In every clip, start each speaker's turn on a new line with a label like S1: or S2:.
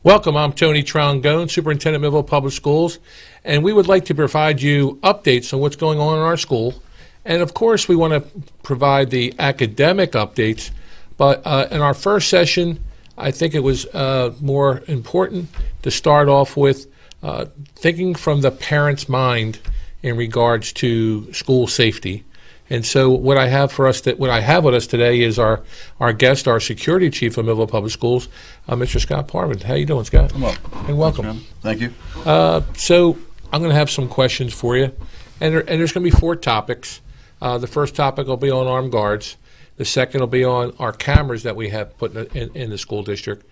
S1: Welcome, I'm Tony Trongone, Superintendent, Millville Public Schools, and we would like to provide you updates on what's going on in our school. And of course, we want to provide the academic updates, but in our first session, I think it was more important to start off with thinking from the parent's mind in regards to school safety. And so what I have for us, what I have with us today is our guest, our security chief of Millville Public Schools, Mr. Scott Parvin. How you doing, Scott?
S2: Well,
S1: and welcome.
S2: Thank you.
S1: So I'm going to have some questions for you, and there's going to be 4 topics. The first topic will be on armed guards. The second will be on our cameras that we have put in the school district.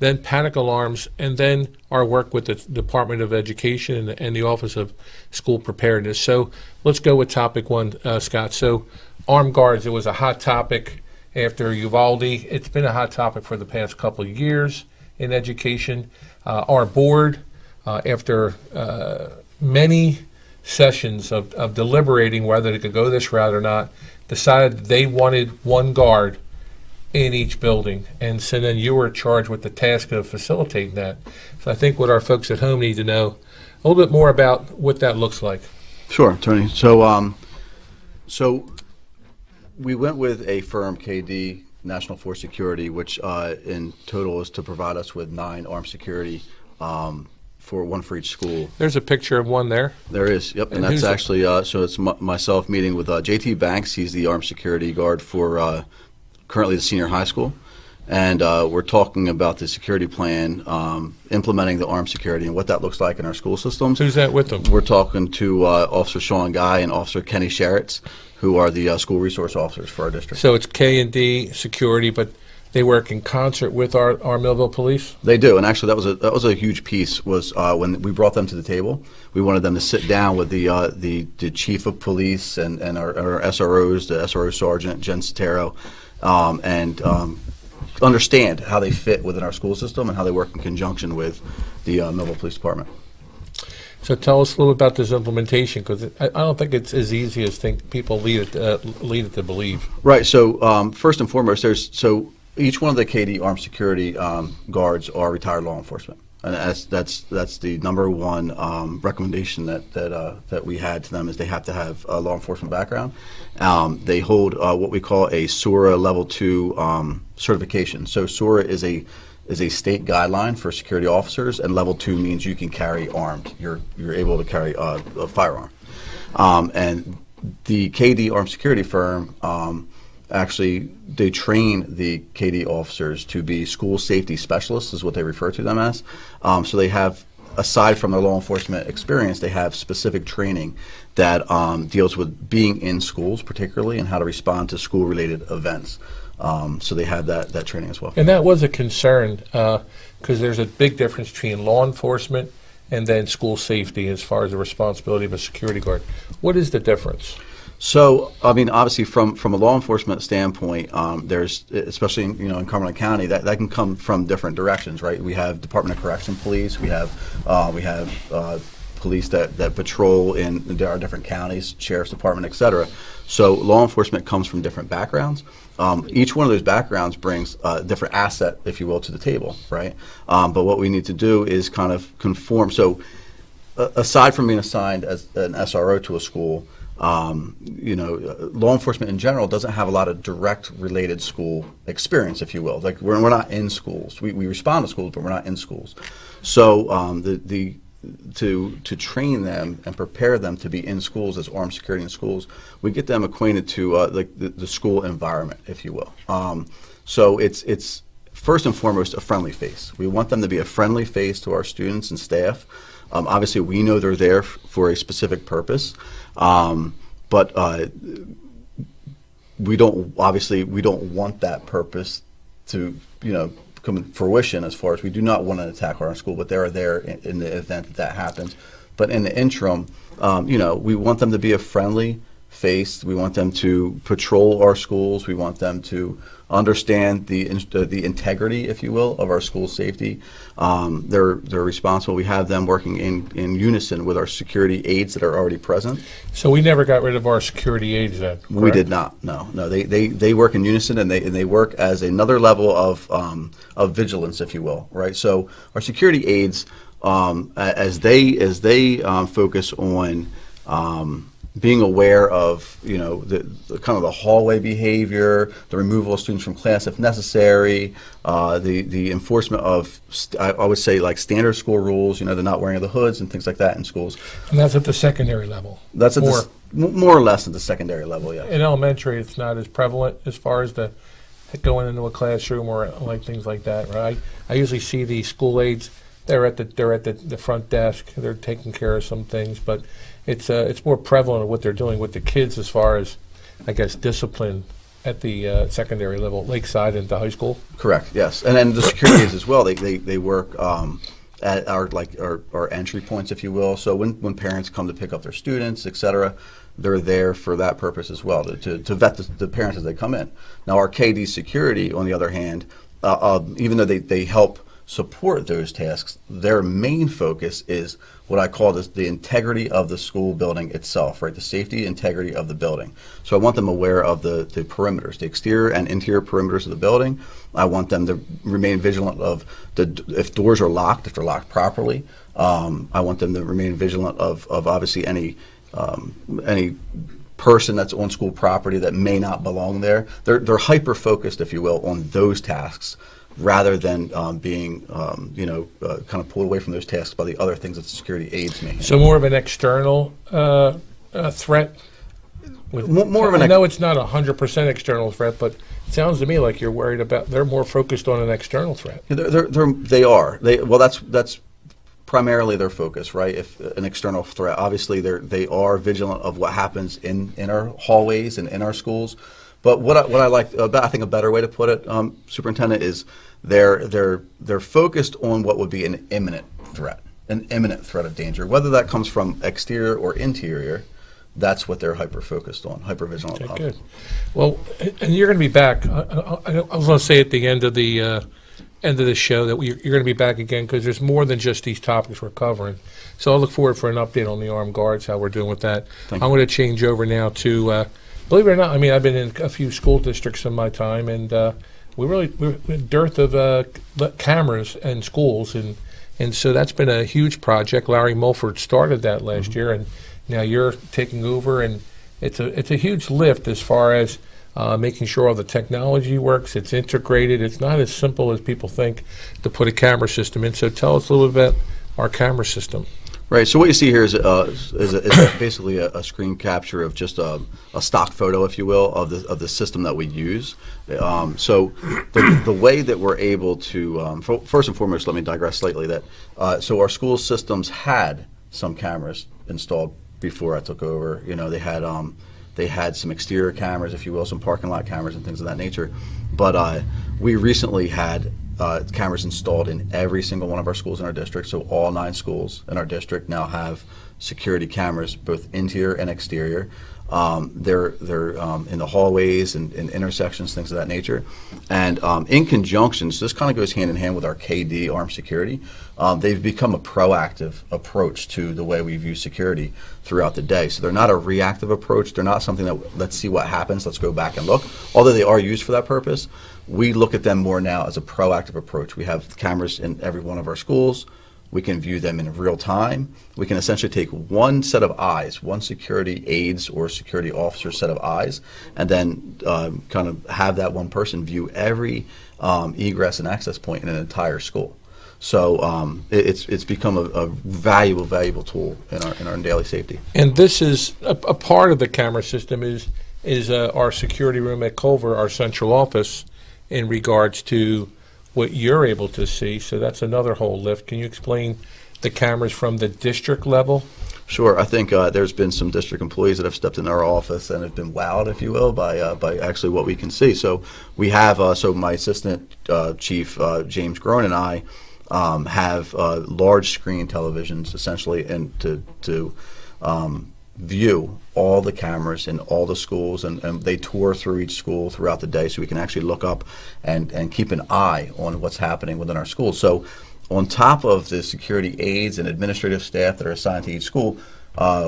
S1: Then panic alarms, and then our work with the Department of Education and the Office of School Preparedness. So let's go with topic 1, Scott. So armed guards, it was a hot topic after Uvalde. It's been a hot topic for the past couple of years in education. Our board, after many sessions of deliberating whether they could go this route or not, decided they wanted 1 guard in each building, and so then you were charged with the task of facilitating that. So I think what our folks at home need to know a little bit more about what that looks like.
S2: Sure, Tony. So, so we went with a firm, KD, National Force Security, which in total is to provide us with 9 armed security, for 1 for each school.
S1: There's a picture of one there.
S2: There is, yep, and that's actually, so it's myself meeting with JT Banks. He's the armed security guard for currently the senior high school, and we're talking about the security plan, implementing the armed security and what that looks like in our school systems.
S1: Who's that with them?
S2: We're talking to Officer Sean Guy and Officer Kenny Sherritts, who are the school resource officers for our district.
S1: So it's K&D security, but they work in concert with our Millville police? They
S2: do, and actually that was a huge piece, was when we brought them to the table. We wanted them to sit down with the chief of police and our SROs, the SRO sergeant, Jen Sotero, and understand how they fit within our school system and how they work in conjunction with the Millville Police Department.
S1: So tell us a little bit about this implementation, because I don't think it's as easy as people lead it to believe. Right.
S2: So first and foremost, so each one of the KD armed security guards are retired law enforcement. And that's the number 1 recommendation that we had to them, is they have to have a law enforcement background. They hold what we call a SORA Level 2 certification. So SORA is a state guideline for security officers, and Level 2 means you can carry armed. You're able to carry a firearm. And the KD armed security firm, actually, they train the KD officers to be school safety specialists, is what they refer to them as. So they have, aside from their law enforcement experience, they have specific training that deals with being in schools, particularly, and how to respond to school-related events. So they have that training as well.
S1: And that was a concern, because there's a big difference between law enforcement and then school safety as far as the responsibility of a security guard. What is the difference?
S2: So, I mean, obviously, from a law enforcement standpoint, there's, especially in Cumberland County, that can come from different directions, right? We have Department of Correction police, we have police that patrol in our different counties, sheriff's department, et cetera. So, law enforcement comes from different backgrounds. Each one of those backgrounds brings a different asset, if you will, to the table, right? But what we need to do is kind of conform. So, aside from being assigned as an SRO to a school, law enforcement in general doesn't have a lot of direct related school experience, if you will. Like we're not in schools. We respond to schools, but we're not in schools. So to train them and prepare them to be in schools as armed security in schools, we get them acquainted to like the school environment, if you will. So it's first and foremost a friendly face. We want them to be a friendly face to our students and staff. Obviously, we know they're there for a specific purpose. But we don't want that purpose to come to fruition, as far as we do not want an attack on our school, but they are there in the event that happens. But in the interim, we want them to be a friendly faced. We want them to patrol our schools. We want them to understand the integrity, if you will, of our school safety. They're responsible. We have them working in unison with our security aides that are already present.
S1: So we never got rid of our security aides then, correct?
S2: We did not. No. They work in unison, and they work as another level of vigilance, if you will. Right. So our security aides, as they focus on being aware of, the kind of the hallway behavior, the removal of students from class if necessary, the enforcement of, I would say, like standard school rules, the not wearing of the hoods and things like that in schools.
S1: And that's at the secondary level?
S2: That's at more or less at the secondary level, yeah.
S1: In elementary, it's not as prevalent as far as the going into a classroom or like things like that, right? I usually see the school aides, they're at the front desk, they're taking care of some things, but it's more prevalent of what they're doing with the kids as far as, I guess, discipline at the secondary level, Lakeside and the high school.
S2: Correct. Yes, and then the security is as well. They work at our entry points, if you will. So when parents come to pick up their students, et cetera, they're there for that purpose as well, to vet the parents as they come in. Now our KD security, on the other hand, even though they help support those tasks, their main focus is what I call the integrity of the school building itself, right? The safety, integrity of the building. So I want them aware of the perimeters, the exterior and interior perimeters of the building. I want them to remain vigilant of if doors are locked, if they're locked properly. I want them to remain vigilant of obviously any person that's on school property that may not belong there. They're hyper focused, if you will, on those tasks, rather than being, kind of pulled away from those tasks by the other things that the security aides may handle.
S1: So more of an external threat? I know it's not 100% external threat, but it sounds to me like you're worried about, they're more focused on an external threat.
S2: They are. That's primarily their focus, right? If an external threat, obviously they are vigilant of what happens in our hallways and in our schools. But what I like, I think a better way to put it, Superintendent, is they're focused on what would be an imminent threat of danger. Whether that comes from exterior or interior, that's what they're hyper focused on, hyper vigilant.
S1: Okay, good. Well, and you're going to be back. I was going to say at the end of the show that you're going to be back again, because there's more than just these topics we're covering. So I'll look forward for an update on the armed guards, how we're doing with that. I'm going to change over now to. Believe it or not, I mean, I've been in a few school districts in my time, and we're a dearth of cameras in schools, and so that's been a huge project. Larry Mulford started that last year, and now you're taking over, and it's a huge lift as far as making sure all the technology works, it's integrated. It's not as simple as people think to put a camera system in. So tell us a little bit about our camera system.
S2: Right. So what you see here is basically a screen capture of just a stock photo, if you will, of the system that we use. So the way that we're able to first and foremost, let me digress slightly. So our school systems had some cameras installed before I took over. They had some exterior cameras, if you will, some parking lot cameras and things of that nature. But we recently had cameras installed in every single one of our schools in our district. So all 9 schools in our district now have security cameras, both interior and exterior. They're in the hallways and in intersections, things of that nature. And in conjunction, so this kind of goes hand in hand with our KD armed security. They've become a proactive approach to the way we view security throughout the day. So they're not a reactive approach. They're not something that, let's see what happens, let's go back and look. Although they are used for that purpose, we look at them more now as a proactive approach. We have cameras in every one of our schools. We can view them in real time. We can essentially take one set of eyes, one security aides or security officer set of eyes, and then kind of have that one person view every egress and access point in an entire school. So it's become a valuable tool in our daily safety.
S1: And this is a part of the camera system is our security room at Culver, our central office, in regards to what you're able to see. So that's another whole lift. Can you explain the cameras from the district level?
S2: Sure. I think there's been some district employees that have stepped in our office and have been wowed, if you will, by actually what we can see. So we have, so my assistant chief, James Groen, and I have large screen televisions, essentially, and to view all the cameras in all the schools, and they tour through each school throughout the day, so we can actually look up and keep an eye on what's happening within our schools. So on top of the security aides and administrative staff that are assigned to each school,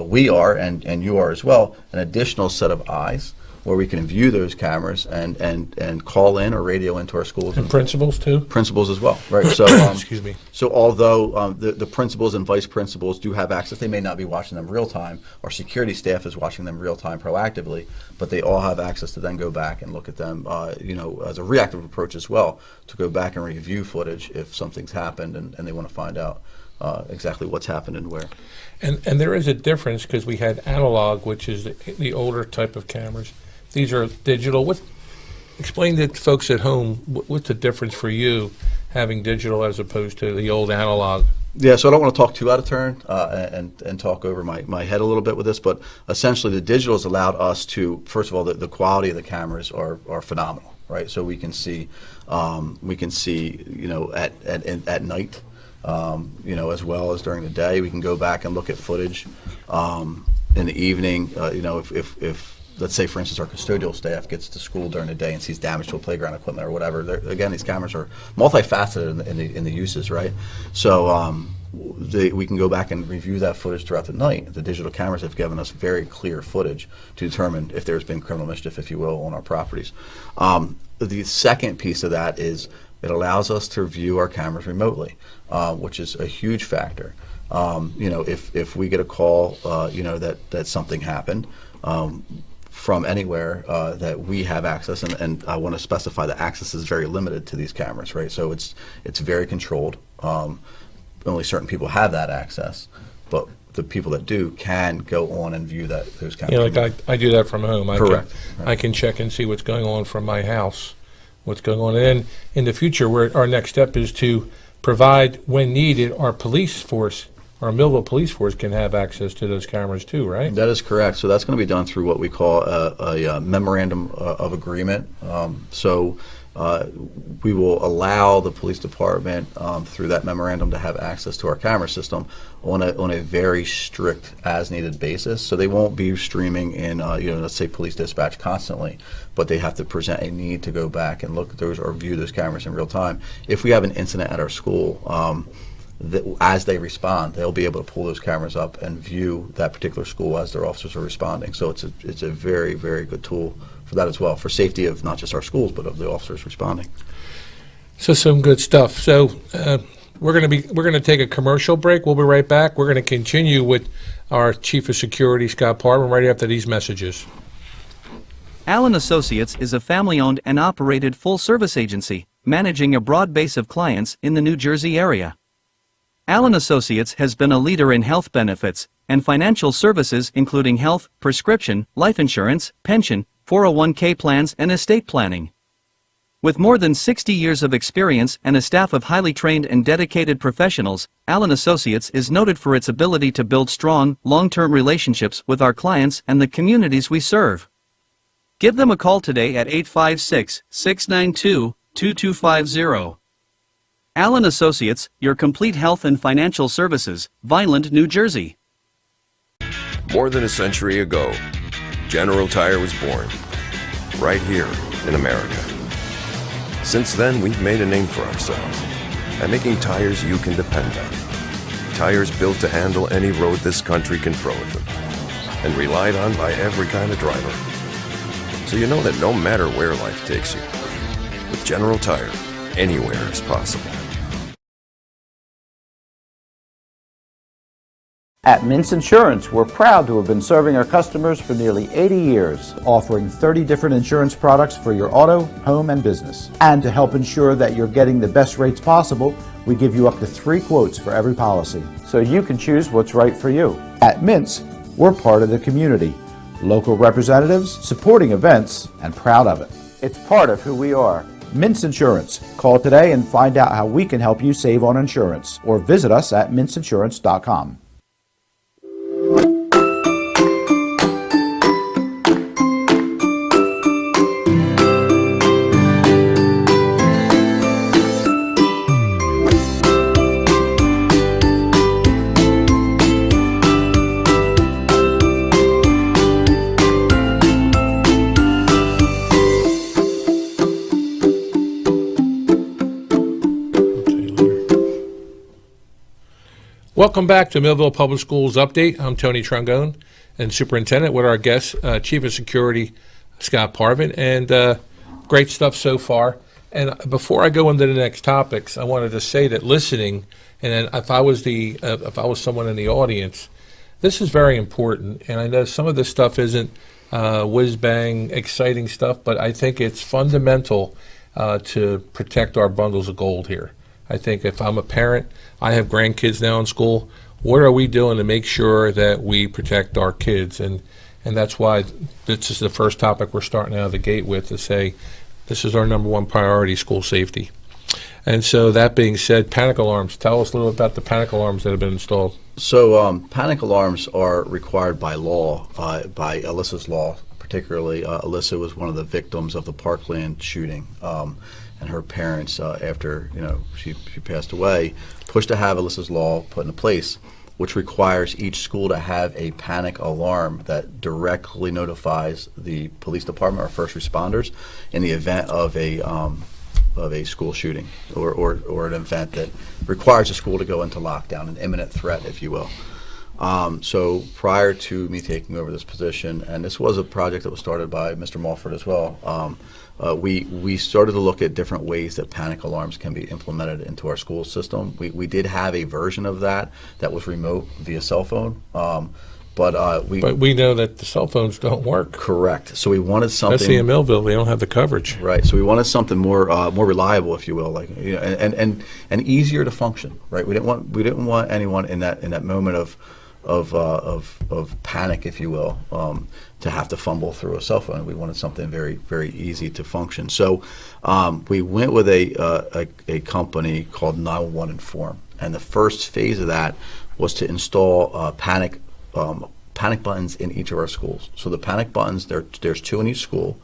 S2: we are, and you are as well, an additional set of eyes where we can view those cameras and call in or radio into our schools.
S1: And principals too?
S2: Principals as well, right? So,
S1: Excuse me.
S2: So although the principals and vice principals do have access, they may not be watching them real time. Our security staff is watching them real time proactively, but they all have access to then go back and look at them, as a reactive approach as well, to go back and review footage if something's happened and they want to find out exactly what's happened and where.
S1: And there is a difference, because we had analog, which is the older type of cameras. These are digital. Explain to folks at home what's the difference for you having digital as opposed to the old analog.
S2: Yeah, so I don't want to talk too out of turn and talk over my head a little bit with this, but essentially the digital has allowed us to, first of all, the quality of the cameras are phenomenal, right? So we can see at night, as well as during the day. We can go back and look at footage in the evening. If let's say, for instance, our custodial staff gets to school during the day and sees damage to a playground equipment or whatever. Again, these cameras are multifaceted in the uses, right? So we can go back and review that footage throughout the night. The digital cameras have given us very clear footage to determine if there's been criminal mischief, if you will, on our properties. The second piece of that is it allows us to view our cameras remotely, which is a huge factor. If we get a call, that something happened, from anywhere that we have access, and I want to specify that access is very limited to these cameras, right? So it's very controlled. Only certain people have that access, but the people that do can go on and view those cameras.
S1: Like I do that from home.
S2: Correct.
S1: I can check and see what's going on from my house, what's going on. And then in the future, our next step is to provide, when needed, our police force. Our Millville police force can have access to those cameras too, right?
S2: That is correct. So that's going to be done through what we call a memorandum of agreement. We will allow the police department through that memorandum to have access to our camera system on a very strict as-needed basis. So they won't be streaming in, let's say police dispatch constantly, but they have to present a need to go back and look at those or view those cameras in real time. If we have an incident at our school, as they respond, they'll be able to pull those cameras up and view that particular school as their officers are responding. So it's a very, very good tool for that as well, for safety of not just our schools, but of the officers responding.
S1: So some good stuff. So we're going to take a commercial break. We'll be right back. We're going to continue with our Chief of Security, Scott Parvin, right after these messages.
S3: Allen Associates is a family-owned and operated full-service agency, managing a broad base of clients in the New Jersey area. Allen Associates has been a leader in health benefits and financial services, including health, prescription, life insurance, pension, 401k plans, and estate planning. With more than 60 years of experience and a staff of highly trained and dedicated professionals, Allen Associates is noted for its ability to build strong, long-term relationships with our clients and the communities we serve. Give them a call today at 856-692-2250. Allen Associates, your complete health and financial services, Vineland, New Jersey.
S4: More than a century ago, General Tire was born, right here in America. Since then, we've made a name for ourselves by making tires you can depend on. Tires built to handle any road this country can throw at them, and relied on by every kind of driver. So you know that no matter where life takes you, with General Tire, anywhere is possible.
S5: At Mintz Insurance, we're proud to have been serving our customers for nearly 80 years, offering 30 different insurance products for your auto, home, and business. And to help ensure that you're getting the best rates possible, we give you up to 3 quotes for every policy, so you can choose what's right for you. At Mintz, we're part of the community, local representatives, supporting events, and proud of it. It's part of who we are. Mintz Insurance. Call today and find out how we can help you save on insurance, or visit us at mintzinsurance.com.
S1: Welcome back to Millville Public Schools Update. I'm Tony Trongone and Superintendent with our guest, Chief of Security Scott Parvin, and great stuff so far. And before I go into the next topics, I wanted to say that listening, and then if I was someone in the audience, this is very important. And I know some of this stuff isn't whiz bang exciting stuff, but I think it's fundamental to protect our bundles of gold here. I think if I'm a parent, I have grandkids now in school, what are we doing to make sure that we protect our kids? And that's why this is the first topic we're starting out of the gate with, to say this is our number one priority, school safety. And so that being said, panic alarms. Tell us a little about the panic alarms that have been installed.
S2: So panic alarms are required by law, by Alyssa's law particularly. Alyssa was one of the victims of the Parkland shooting. And her parents, after she passed away, pushed to have Alyssa's law put into place, which requires each school to have a panic alarm that directly notifies the police department or first responders in the event of a school shooting or an event that requires a school to go into lockdown, an imminent threat, if you will. So prior to me taking over this position, and this was a project that was started by Mr. Mulford as well, we started to look at different ways that panic alarms can be implemented into our school system. We did have a version of that was remote via cell phone, but
S1: we know that the cell phones don't work.
S2: Correct. So we wanted something.
S1: Especially in Millville, they don't have the coverage.
S2: Right. So we wanted something more reliable, if you will, like and easier to function. Right. We didn't want anyone in that moment of panic, if you will, to have to fumble through a cell phone. We wanted something very, very easy to function. So we went with a company called 911 Inform, and the first phase of that was to install panic buttons in each of our schools. So the panic buttons, there's 2 in each school.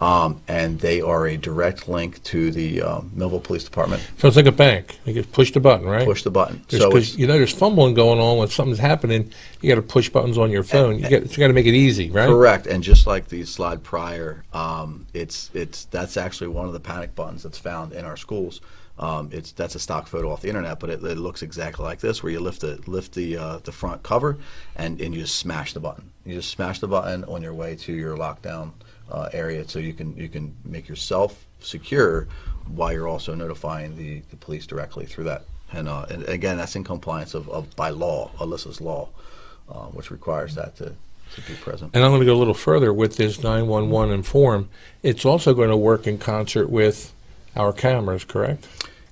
S2: And they are a direct link to the Millville Police Department.
S1: So it's like a bank. You just push the button, right?
S2: Push the button.
S1: Because there's fumbling going on when something's happening. You got to push buttons on your phone. You got to make it easy, right?
S2: Correct. And just like the slide prior, that's actually one of the panic buttons that's found in our schools. That's a stock photo off the internet, but it looks exactly like this, where you lift the front cover and you just smash the button. You just smash the button on your way to your lockdown area, so you can make yourself secure while you're also notifying the police directly through that. And again, that's in compliance of by law, Alyssa's law, which requires that to be present.
S1: And I'm going to go a little further with this 911 Inform. It's also going to work in concert with our cameras, correct?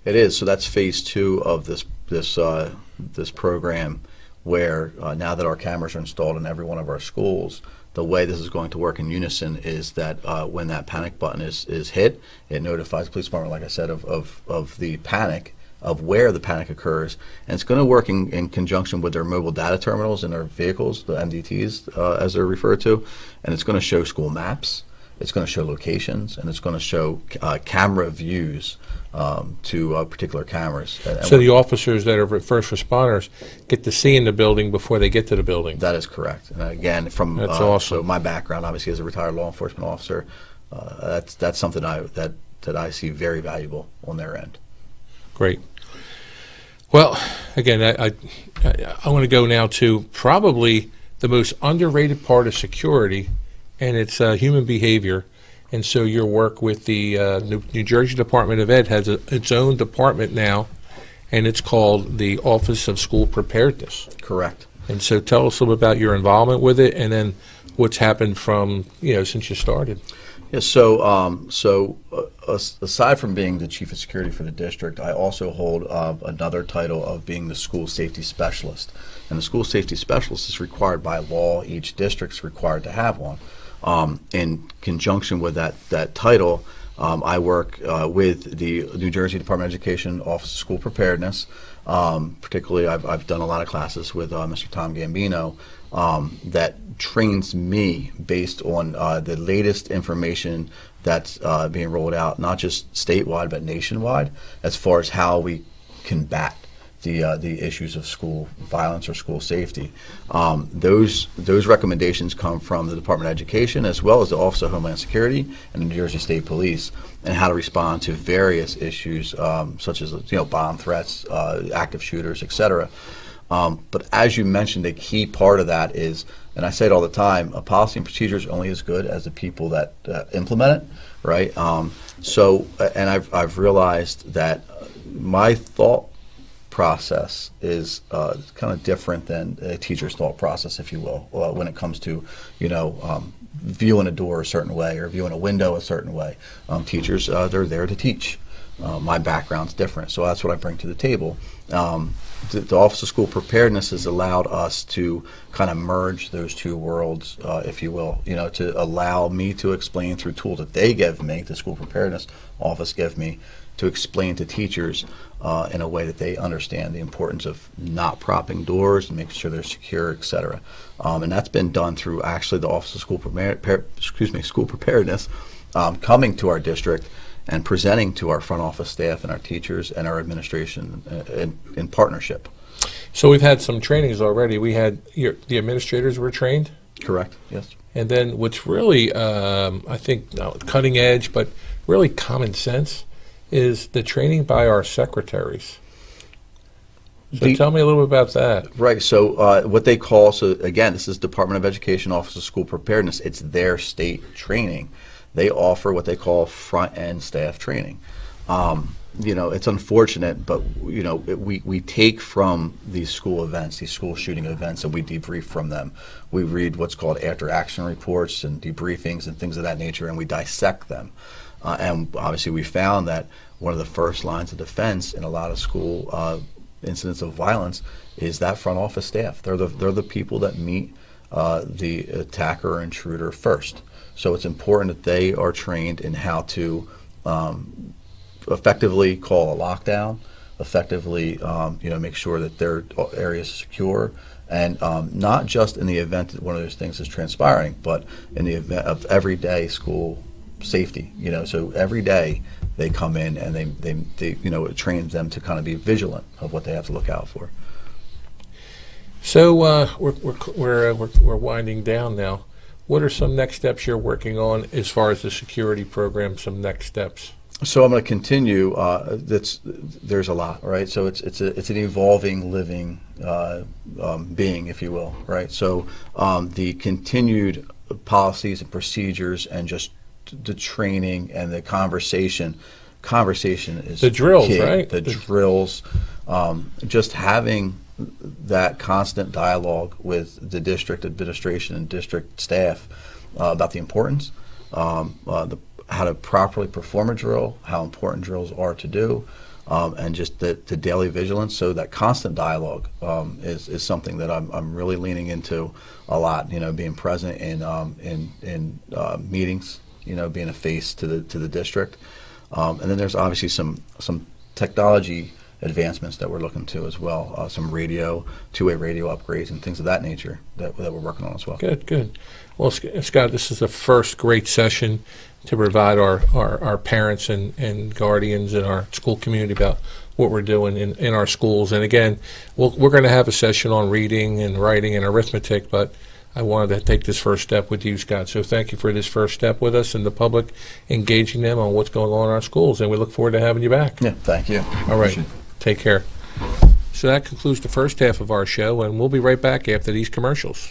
S2: It is. So that's phase 2 of this program, where now that our cameras are installed in every one of our schools, the way this is going to work in unison is that when that panic button is hit, it notifies the police department, like I said, of the panic, of where the panic occurs, and it's going to work in conjunction with their mobile data terminals in their vehicles, the MDTs as they're referred to, and it's going to show school maps, it's going to show locations, and it's going to show camera views to particular cameras.
S1: So the officers that are first responders get to see in the building before they get to the building.
S2: That is correct. And again,
S1: that's awesome.
S2: So my background, obviously, as a retired law enforcement officer, that's something that I see very valuable on their end.
S1: Great. Well, again, I want to go now to probably the most underrated part of security, and it's human behavior. And so your work with the New Jersey Department of Ed has its own department now, and it's called the Office of School Preparedness.
S2: Correct.
S1: And so tell us a little about your involvement with it, and then what's happened from since you started.
S2: Yeah. So aside from being the Chief of Security for the district, I also hold another title of being the School Safety Specialist. And the School Safety Specialist is required by law. Each district's required to have one. In conjunction with that title, I work with the New Jersey Department of Education Office of School Preparedness. Particularly, I've done a lot of classes with Mr. Tom Gambino that trains me based on the latest information that's being rolled out, not just statewide but nationwide, as far as how we combat the issues of school violence or school safety. Those recommendations come from the Department of Education, as well as the Office of Homeland Security and the New Jersey State Police, and how to respond to various issues such as bomb threats, active shooters, etc. But as you mentioned, a key part of that is, and I say it all the time, a policy and procedure is only as good as the people that implement it, right? And I've realized that my thought process is kind of different than a teacher's thought process, if you will, when it comes to, viewing a door a certain way or viewing a window a certain way. Teachers, they're there to teach. My background's different, so that's what I bring to the table. The Office of School Preparedness has allowed us to kind of merge those two worlds, if you will, to allow me to explain through tools that they give me, the School Preparedness Office give me, to explain to teachers in a way that they understand the importance of not propping doors and making sure they're secure, et cetera. And that's been done through actually the Office of School Preparedness coming to our district and presenting to our front office staff and our teachers and our administration in partnership.
S1: So we've had some trainings already. We had the administrators were trained.
S2: Correct. Yes.
S1: And then what's really, I think, not cutting edge, but really common sense, is the training by our secretaries. So tell me a little bit about that.
S2: Right. So what they call, so again, this is Department of Education, Office of School Preparedness. It's their state training. They offer what they call front-end staff training. It's unfortunate, but we take from these school events, these school shooting events, and we debrief from them. We read what's called after-action reports and debriefings and things of that nature, and we dissect them. And obviously, we found that one of the first lines of defense in a lot of school incidents of violence is that front office staff. They're the people that meet the attacker or intruder first. So it's important that they are trained in how to effectively call a lockdown, effectively make sure that their area is secure, and not just in the event that one of those things is transpiring, but in the event of everyday school safety. So every day they come in and they it trains them to kind of be vigilant of what they have to look out for.
S1: So we're winding down now. What are some next steps you're working on as far as the security program? Some next steps.
S2: So I'm going to continue. There's a lot, right? So it's an evolving, living being, if you will, right? So the continued policies and procedures and just the training and the conversation is
S1: the drills,
S2: key.
S1: Right?
S2: The drills, just having that constant dialogue with the district administration and district staff about the importance, how to properly perform a drill, how important drills are to do, and just the daily vigilance. So that constant dialogue is something that I'm really leaning into a lot. Being present in meetings, being a face to the district, and then there's obviously some technology advancements that we're looking to as well, some two-way radio upgrades and things of that nature that we're working on as well.
S1: Good. Well, Scott, this is the first great session to provide our parents and guardians and our school community about what we're doing in our schools. And again, we're going to have a session on reading and writing and arithmetic, but I wanted to take this first step with you, Scott. So thank you for this first step with us and the public, engaging them on what's going on in our schools. And we look forward to having you back.
S2: Yeah, thank you.
S1: All right. Take care. So that concludes the first half of our show, and we'll be right back after these commercials.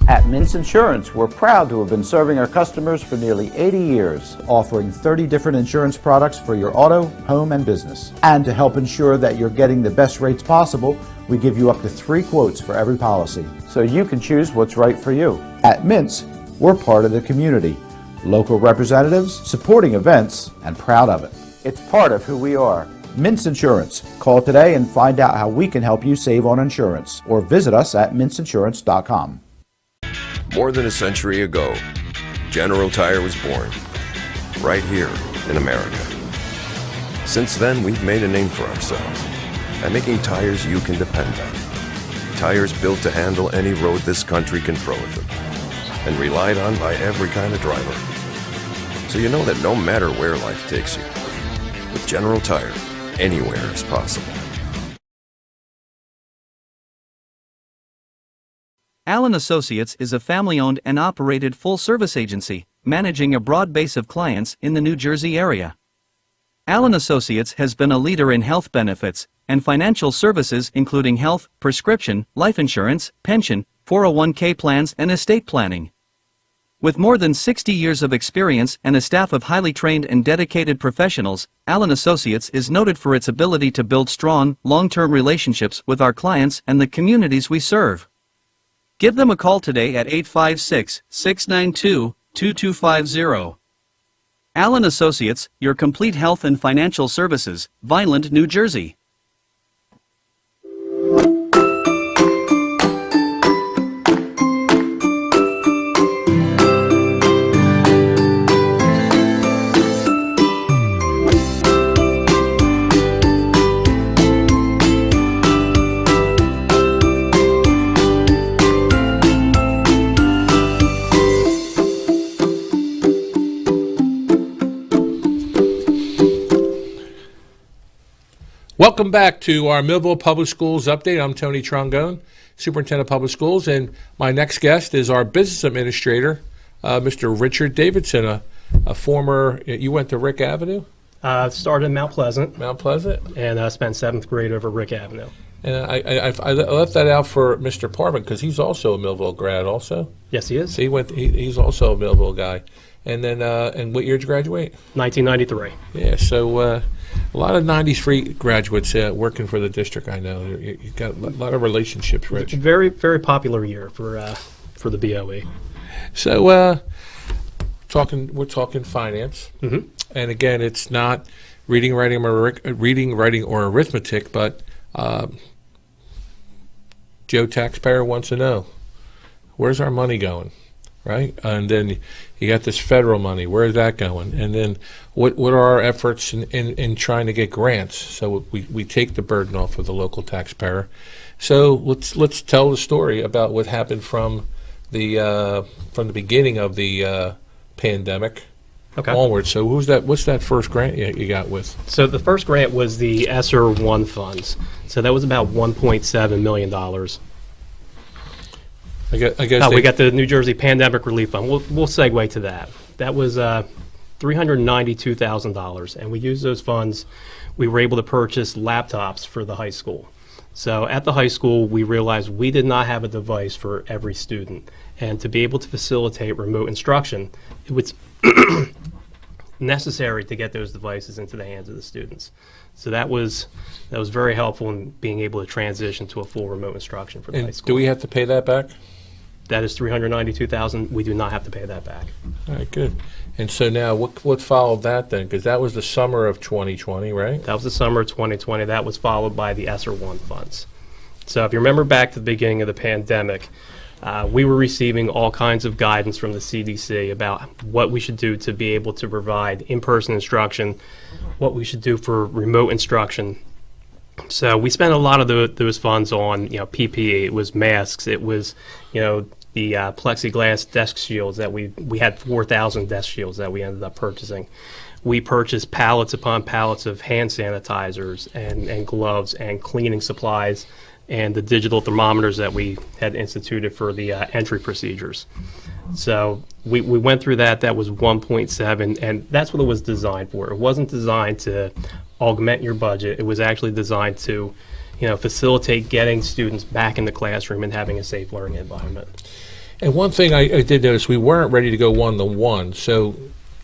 S5: At Mintz Insurance, we're proud to have been serving our customers for nearly 80 years, offering 30 different insurance products for your auto, home, and business. And to help ensure that you're getting the best rates possible, we give you up to 3 quotes for every policy, so you can choose what's right for you. At Mintz, we're part of the community, local representatives, supporting events, and proud of it. It's part of who we are. Mintz Insurance. Call today and find out how we can help you save on insurance, or visit us at mintzinsurance.com.
S4: More than a century ago, General Tire was born, right here in America. Since then, we've made a name for ourselves by making tires you can depend on. Tires built to handle any road this country can throw at them, and relied on by every kind of driver. So you know that no matter where life takes you, with General Tire, anywhere is possible.
S3: Allen Associates is a family-owned and operated full-service agency, managing a broad base of clients in the New Jersey area. Allen Associates has been a leader in health benefits, and financial services including health, prescription, life insurance, pension, 401k plans, and estate planning. With more than 60 years of experience and a staff of highly trained and dedicated professionals, Allen Associates is noted for its ability to build strong, long-term relationships with our clients and the communities we serve. Give them a call today at 856-692-2250. Allen Associates, your complete health and financial services, Vineland, New Jersey.
S1: Welcome back to our Millville Public Schools update. I'm Tony Trongone, Superintendent of Public Schools, and my next guest is our Business Administrator, Mr. Richard Davidson, a former, you went to Rick Avenue?
S6: Started in Mount Pleasant.
S1: Mount Pleasant?
S6: And spent 7th grade over Rick Avenue.
S1: And I left that out for Mr. Parvin because he's also a Millville grad also.
S6: Yes, he is.
S1: So he's also a Millville guy. And then, and what year did you graduate?
S6: 1993.
S1: Yeah, so a lot of 93 graduates working for the district, I know. You've got a lot of relationships, Rich.
S6: Very, very popular year for the BOE.
S1: So we're talking finance.
S6: Mm-hmm.
S1: And again, it's not reading, writing, or arithmetic, but Joe taxpayer wants to know, where's our money going? Right? And then you got this federal money. Where is that going? And then what are our efforts in trying to get grants? So we take the burden off of the local taxpayer. So let's tell the story about what happened from the beginning of the pandemic onward. So what's that first grant you got with?
S6: So the first grant was the ESSER 1 funds. So that was about $1.7 million.
S1: I guess
S6: we got the New Jersey Pandemic Relief Fund. We'll segue to that. That was $392,000, and we used those funds. We were able to purchase laptops for the high school. So at the high school, we realized we did not have a device for every student, and to be able to facilitate remote instruction, it was necessary to get those devices into the hands of the students. So that was very helpful in being able to transition to a full remote instruction for the high school.
S1: Do we have to pay that back?
S6: That is $392,000. We do not have to pay that back.
S1: All right, good. And so now, what followed that then? Because that was the summer of 2020, right?
S6: That was the summer of 2020. That was followed by the ESSER 1 funds. So if you remember back to the beginning of the pandemic, we were receiving all kinds of guidance from the CDC about what we should do to be able to provide in-person instruction, what we should do for remote instruction. So we spent a lot of those funds on, PPE. It was masks. It was, the plexiglass desk shields that we had 4,000 desk shields that we ended up purchasing. We purchased pallets upon pallets of hand sanitizers and gloves and cleaning supplies and the digital thermometers that we had instituted for the entry procedures. So we went through that. That was 1.7, and that's what it was designed for. It wasn't designed to augment your budget. It was actually designed to, facilitate getting students back in the classroom and having a safe learning environment.
S1: And one thing I did notice, we weren't ready to go one-to-one. So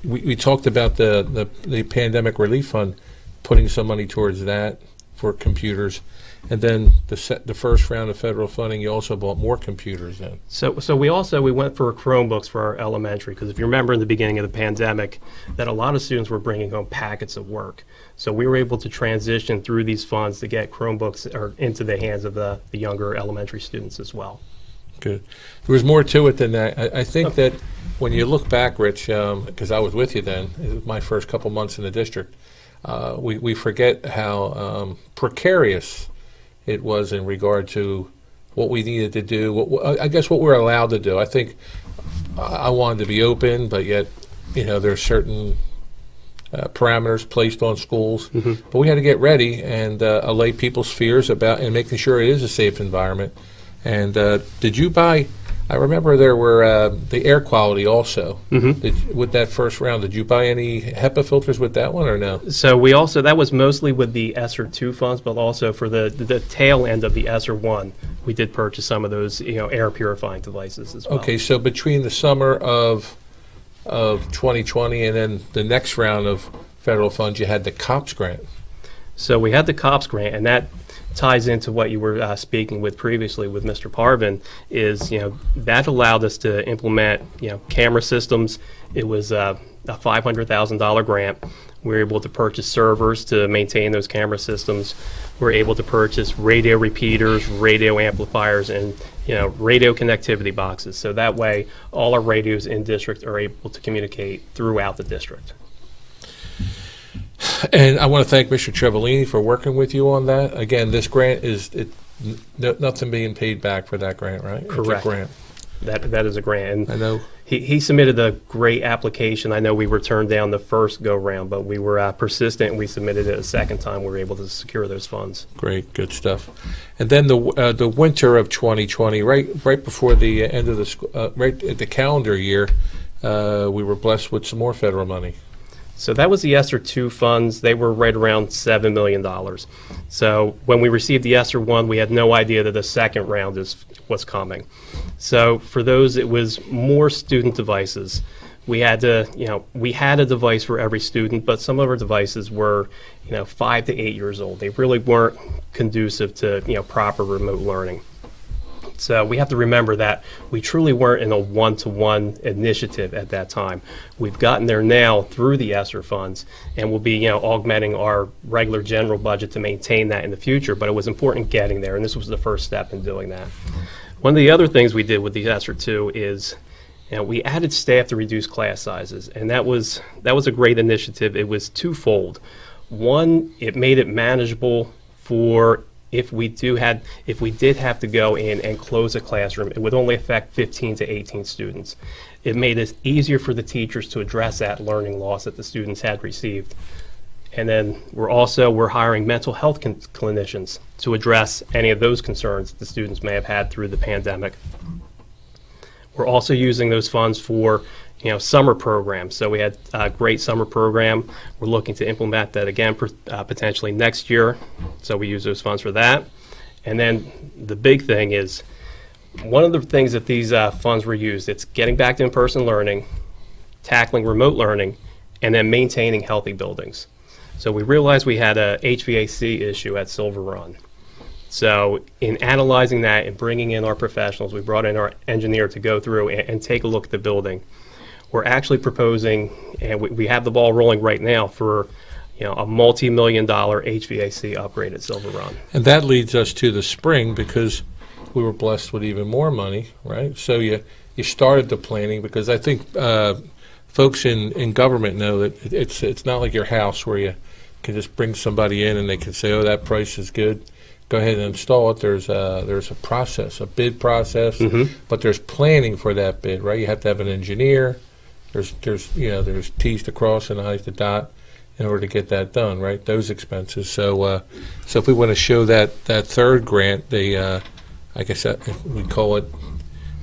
S1: we talked about the Pandemic Relief Fund, putting some money towards that for computers. And then the first round of federal funding, you also bought more computers then.
S6: So we went for Chromebooks for our elementary, because if you remember in the beginning of the pandemic, that a lot of students were bringing home packets of work. So we were able to transition through these funds to get Chromebooks into the hands of the younger elementary students as well.
S1: Good. There was more to it than that. I think that when you look back, Rich, because I was with you then, it was my first couple months in the district, we forget how precarious it was in regard to what we needed to do, I guess what we're allowed to do. I think I wanted to be open, but yet, there are certain parameters placed on schools. Mm-hmm. But we had to get ready and allay people's fears about and making sure it is a safe environment. And did you buy, I remember there were the air quality also.
S6: Mm-hmm.
S1: With that first round, did you buy any HEPA filters with that one or no?
S6: So we also, that was mostly with the ESSER 2 funds, but also for the tail end of the ESSER 1, we did purchase some of those, air purifying devices as well.
S1: Okay, so between the summer of 2020 and then the next round of federal funds, you had the COPS grant.
S6: So we had the COPS grant, and that ties into what you were speaking with previously with Mr. Parvin, is, that allowed us to implement, camera systems. It was a $500,000 grant. We were able to purchase servers to maintain those camera systems. We were able to purchase radio repeaters, radio amplifiers, and radio connectivity boxes. So that way, all our radios in district are able to communicate throughout the district.
S1: And I want to thank Mr. Trevelini for working with you on that. Again, this grant nothing being paid back for that grant, right?
S6: Correct.
S1: It's a grant.
S6: That is a grant. And
S1: I know.
S6: He submitted a great application. I know we were turned down the first go-round, but we were persistent, and we submitted it a second time. We were able to secure those funds.
S1: Great, good stuff. And then the winter of 2020, right before the end of right at the calendar year, we were blessed with some more federal money.
S6: So that was the ESSER 2 funds. They were right around $7 million. So when we received the ESSER 1, we had no idea that the second round was coming. So for those, it was more student devices. We had to, we had a device for every student, but some of our devices were, 5 to 8 years old. They really weren't conducive to, proper remote learning. So we have to remember that we truly weren't in a one-to-one initiative at that time. We've gotten there now through the ESSER funds, and we'll be augmenting our regular general budget to maintain that in the future, but it was important getting there, and this was the first step in doing that. One of the other things we did with the ESSER 2 is we added staff to reduce class sizes, and that was a great initiative. It was twofold. One, it made it manageable for if we did have to go in and close a classroom, it would only affect 15 to 18 students. It made it easier for the teachers to address that learning loss that the students had received. And then we're hiring mental health clinicians to address any of those concerns that the students may have had through the pandemic. We're also using those funds for summer programs. So we had a great summer program. We're looking to implement that again potentially next year. So we use those funds for that. And then the big thing is, one of the things that these funds were used, it's getting back to in-person learning, tackling remote learning, and then maintaining healthy buildings. So we realized we had a HVAC issue at Silver Run. So in analyzing that and bringing in our professionals, we brought in our engineer to go through and take a look at the building. We're actually proposing, and we have the ball rolling right now, for a multi-million-dollar HVAC upgrade at Silver Run.
S1: And that leads us to the spring, because we were blessed with even more money, right? So you started the planning, because I think folks in government know that it's not like your house where you can just bring somebody in and they can say, oh, that price is good. Go ahead and install it. There's a process, a bid process, but there's planning for that bid, right? You have to have an engineer. There's T's to cross and I's to dot in order to get that done, right? Those expenses. So if we want to show that third grant, I guess we call it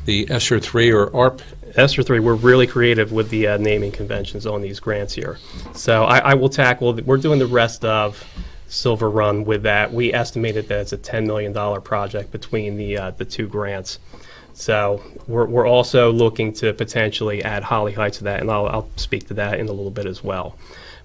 S1: the ESSER 3 or ARP.
S6: ESSER 3, we're really creative with the naming conventions on these grants here. So I will tackle, we're doing the rest of Silver Run with that. We estimated that it's a $10 million project between the two grants. So we're also looking to potentially add Holly Heights to that, and I'll speak to that in a little bit as well.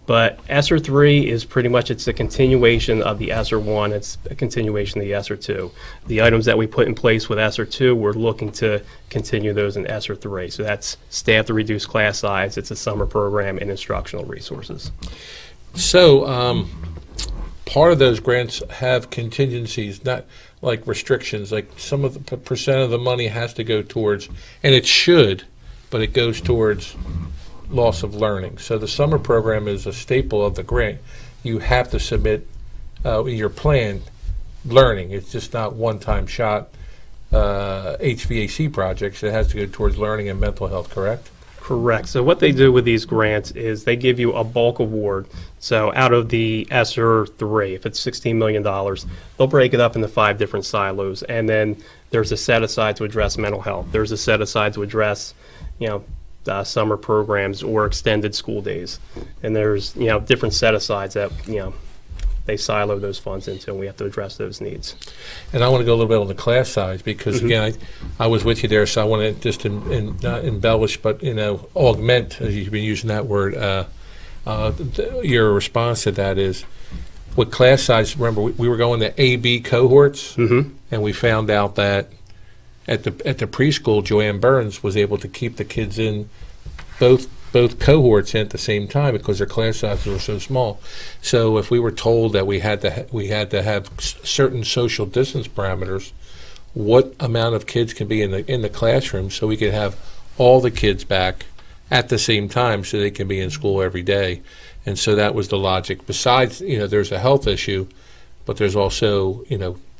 S6: But ESSER 3 is pretty much, it's a continuation of the ESSER 1. It's a continuation of the ESSER 2. The items that we put in place with ESSER 2, we're looking to continue those in ESSER 3. So that's staff to reduce class size, it's a summer program, and instructional resources.
S1: So part of those grants have contingencies, not like restrictions, like some of the percent of the money has to go towards, and it should, but it goes towards loss of learning. So the summer program is a staple of the grant. You have to submit your plan learning. It's just not one-time shot HVAC projects. It has to go towards learning and mental health, correct?
S6: Correct. So what they do with these grants is they give you a bulk award. So out of the ESSER 3, if it's $16 million, they'll break it up into 5 different silos. And then there's a set aside to address mental health. There's a set aside to address, summer programs or extended school days. And there's, different set asides that, they silo those funds into, and we have to address those needs.
S1: And I want to go a little bit on the class size because, again, I was with you there, so I want to just not embellish, but, augment, as you've been using that word. Your response to that is, with class size, remember, we were going to A-B cohorts, and we found out that at the preschool, Joanne Burns was able to keep the kids in both cohorts in at the same time because their class sizes were so small. So if we were told that we had to have certain social distance parameters, what amount of kids can be in the classroom so we could have all the kids back at the same time so they can be in school every day. And so that was the logic. Besides, there's a health issue, but there's also,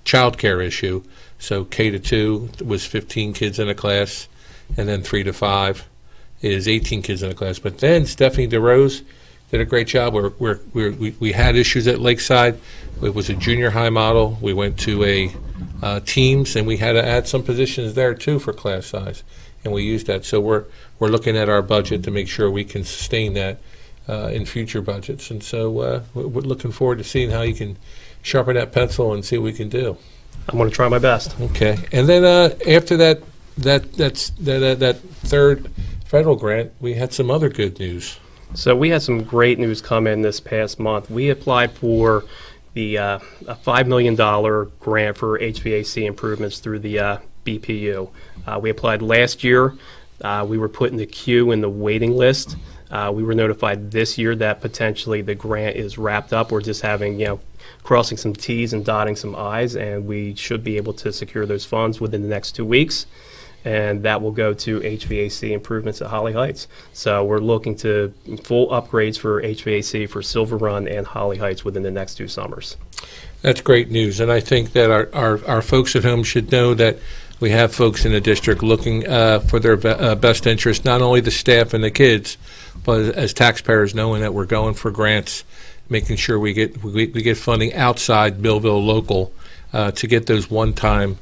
S1: child care issue. So K to 2 was 15 kids in a class, and then 3 to 5 is 18 kids in a class. But then Stephanie DeRose did a great job. We had issues at Lakeside. It was a junior high model. We went to a teams, and we had to add some positions there too for class size, and we used that. So we're looking at our budget to make sure we can sustain that in future budgets. And so we're looking forward to seeing how you can sharpen that pencil and see what we can do.
S6: I'm going to try my best.
S1: Okay, and then after that third federal grant, we had some other good news.
S6: So we had some great news come in this past month. We applied for the a $5 million grant for HVAC improvements through the BPU. We applied last year. We were put in the queue in the waiting list. We were notified this year that potentially the grant is wrapped up. We're just having, crossing some T's and dotting some I's, and we should be able to secure those funds within the next 2 weeks. And that will go to HVAC improvements at Holly Heights. So we're looking to full upgrades for HVAC for Silver Run and Holly Heights within the next 2 summers.
S1: That's great news, and I think that our folks at home should know that we have folks in the district looking for their best interest, not only the staff and the kids, but as taxpayers knowing that we're going for grants, making sure we get funding outside Millville local to get those one-time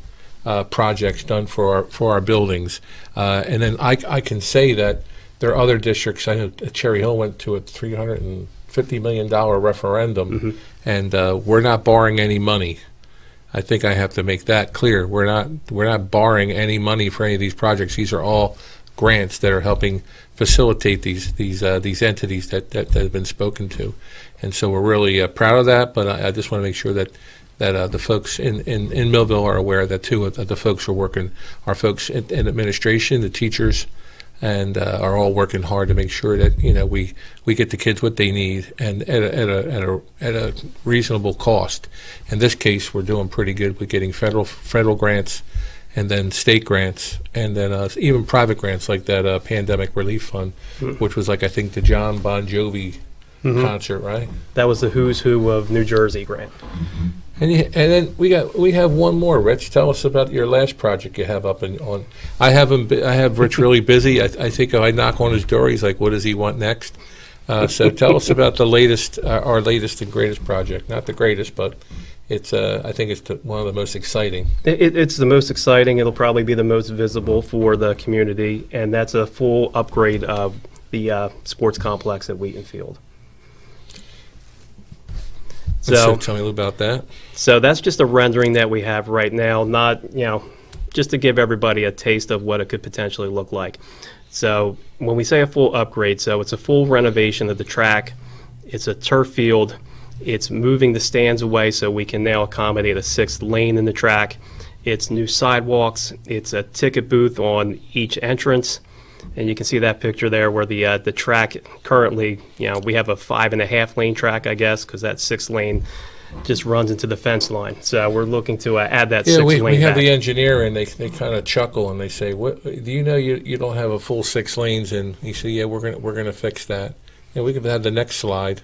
S1: projects done for our buildings. And then I can say that there are other districts. I know Cherry Hill went to a $350 million referendum, and we're not borrowing any money. I think I have to make that clear. We're not borrowing any money for any of these projects. These are all grants that are helping facilitate these entities that have been spoken to, and so we're really proud of that. But I just want to make sure that the folks in Millville are aware that too. The folks are working, our folks in administration, the teachers, and are all working hard to make sure that we get the kids what they need and at a reasonable cost. In this case, we're doing pretty good with getting federal grants, and then state grants, and then even private grants like that pandemic relief fund, which was like I think the John Bon Jovi concert, right?
S6: That was the who's who of New Jersey grant.
S1: And then we have one more. Rich, tell us about your last project you have up on. I have Rich really busy. I think if I knock on his door, he's like, "What does he want next?" So tell us about the latest, our latest and greatest project. Not the greatest, but it's. I think it's one of the most exciting.
S6: It's the most exciting. It'll probably be the most visible for the community, and that's a full upgrade of the sports complex at Wheaton Field.
S1: So tell me a little about that.
S6: So that's just a rendering that we have right now, not, just to give everybody a taste of what it could potentially look like. So when we say a full upgrade, so it's a full renovation of the track. It's a turf field. It's moving the stands away so we can now accommodate a 6th lane in the track. It's new sidewalks. It's a ticket booth on each entrance. And you can see that picture there where the track currently, we have a 5.5 lane track, I guess, because that 6th lane just runs into the fence line. So we're looking to add that 6th lane
S1: we have
S6: back.
S1: the engineer, and they kind of chuckle and they say, "What? Do you know you don't have a full 6 lanes?" And he said, "Yeah, we're gonna fix that." And we can have the next slide.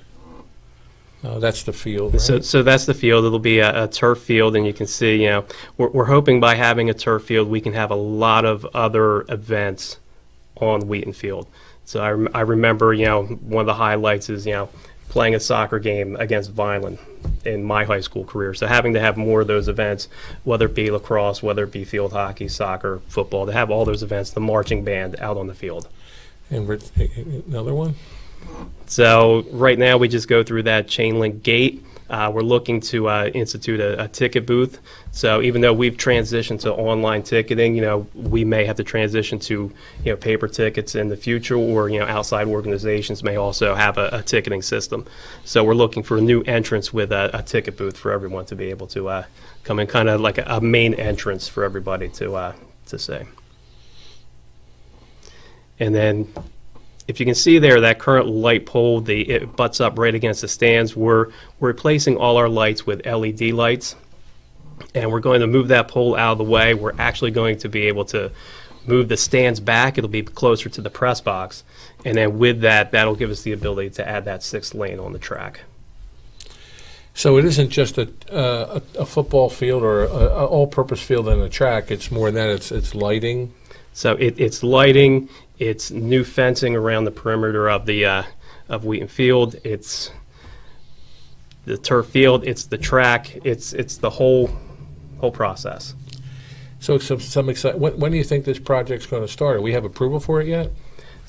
S1: That's the field. Right?
S6: So that's the field. It'll be a turf field, and you can see, we're hoping by having a turf field, we can have a lot of other events on Wheaton Field. So I remember, one of the highlights is, playing a soccer game against Vineland in my high school career. So having to have more of those events, whether it be lacrosse, whether it be field hockey, soccer, football, to have all those events, the marching band out on the field.
S1: And another one?
S6: So right now we just go through that chain link gate. We're looking to institute a ticket booth. So even though we've transitioned to online ticketing, we may have to transition to paper tickets in the future, or outside organizations may also have a ticketing system. So we're looking for a new entrance with a ticket booth for everyone to be able to come in, kind of like a main entrance for everybody to say. And then, if you can see there, that current light pole, it butts up right against the stands. We're replacing all our lights with LED lights, and we're going to move that pole out of the way. We're actually going to be able to move the stands back. It'll be closer to the press box, and then with that, that'll give us the ability to add that 6th lane on the track.
S1: So it isn't just a football field or an all-purpose field and a track. It's more than that. It's lighting.
S6: So it's lighting. It's new fencing around the perimeter of the of Wheaton Field. It's the turf field. It's the track. It's the whole process.
S1: So some excitement. When do you think this project's going to start? Do we have approval for it yet?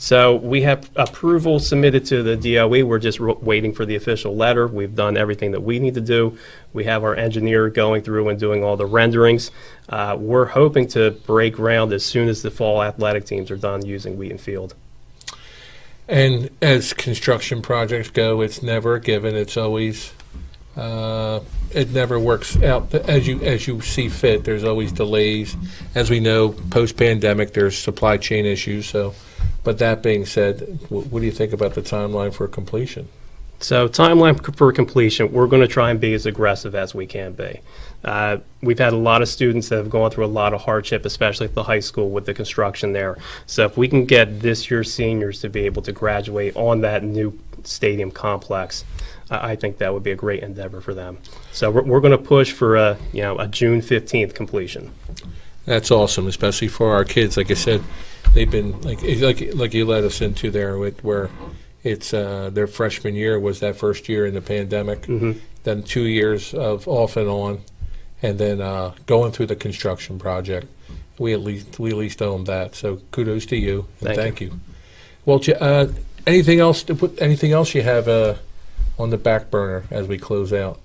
S6: So we have approval submitted to the DOE. We're just waiting for the official letter. We've done everything that we need to do. We have our engineer going through and doing all the renderings. We're hoping to break ground as soon as the fall athletic teams are done using Wheaton Field.
S1: And as construction projects go, it's never a given. It's always it never works out as you see fit. There's always delays. As we know, post-pandemic, there's supply chain issues. So. But that being said, what do you think about the timeline for completion?
S6: So timeline for completion, we're going to try and be as aggressive as we can be. We've had a lot of students that have gone through a lot of hardship, especially at the high school with the construction there. So if we can get this year's seniors to be able to graduate on that new stadium complex, I think that would be a great endeavor for them. So we're going to push for a June 15th completion.
S1: That's awesome, especially for our kids. Like I said, they've been like you led us into there, where it's their freshman year was that first year in the pandemic, then 2 years of off and on, and then going through the construction project. We at least own that. So kudos to you, and thank you. Well, anything else you have on the back burner as we close out?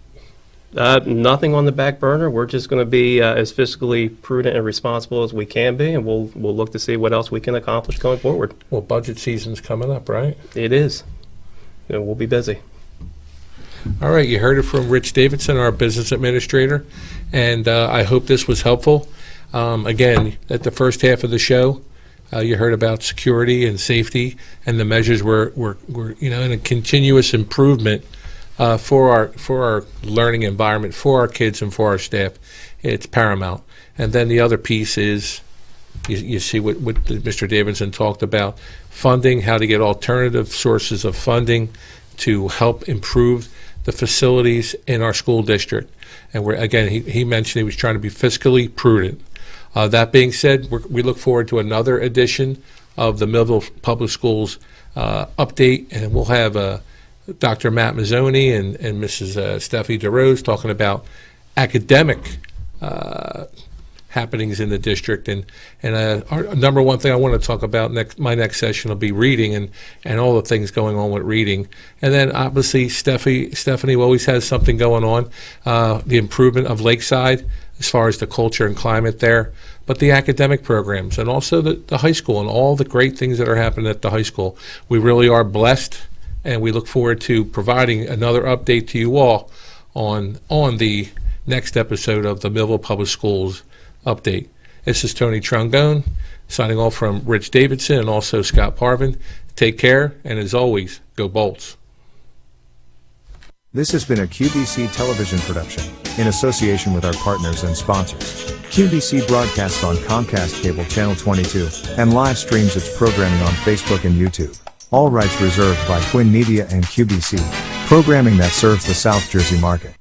S6: Nothing on the back burner. We're just going to be as fiscally prudent and responsible as we can be, and we'll look to see what else we can accomplish going forward.
S1: Well, budget season's coming up, right?
S6: It is. And we'll be busy.
S1: All right, you heard it from Rich Davidson, our business administrator, and I hope this was helpful. Again, at the first half of the show, you heard about security and safety, and the measures were in a continuous improvement. For our learning environment, for our kids and for our staff. It's paramount. And then the other piece is, you see what Mr. Davidson talked about, funding, how to get alternative sources of funding to help improve the facilities in our school district. And he mentioned he was trying to be fiscally prudent. That being said, we look forward to another edition of the Millville Public Schools update, and we'll have Dr. Matt Mazzoni and Mrs. Steffi DeRose talking about academic happenings in the district. And our number one thing I want to talk about my next session will be reading and all the things going on with reading. And then obviously Stephanie always has something going on, the improvement of Lakeside as far as the culture and climate there, but the academic programs and also the high school and all the great things that are happening at the high school. We really are blessed. And we look forward to providing another update to you all on the next episode of the Millville Public Schools Update. This is Tony Trongone, signing off from Rich Davidson and also Scott Parvin. Take care, and as always, go Bolts.
S7: This has been a QBC television production, in association with our partners and sponsors. QBC broadcasts on Comcast Cable Channel 22, and live streams its programming on Facebook and YouTube. All rights reserved by Quinn Media and QBC, programming that serves the South Jersey market.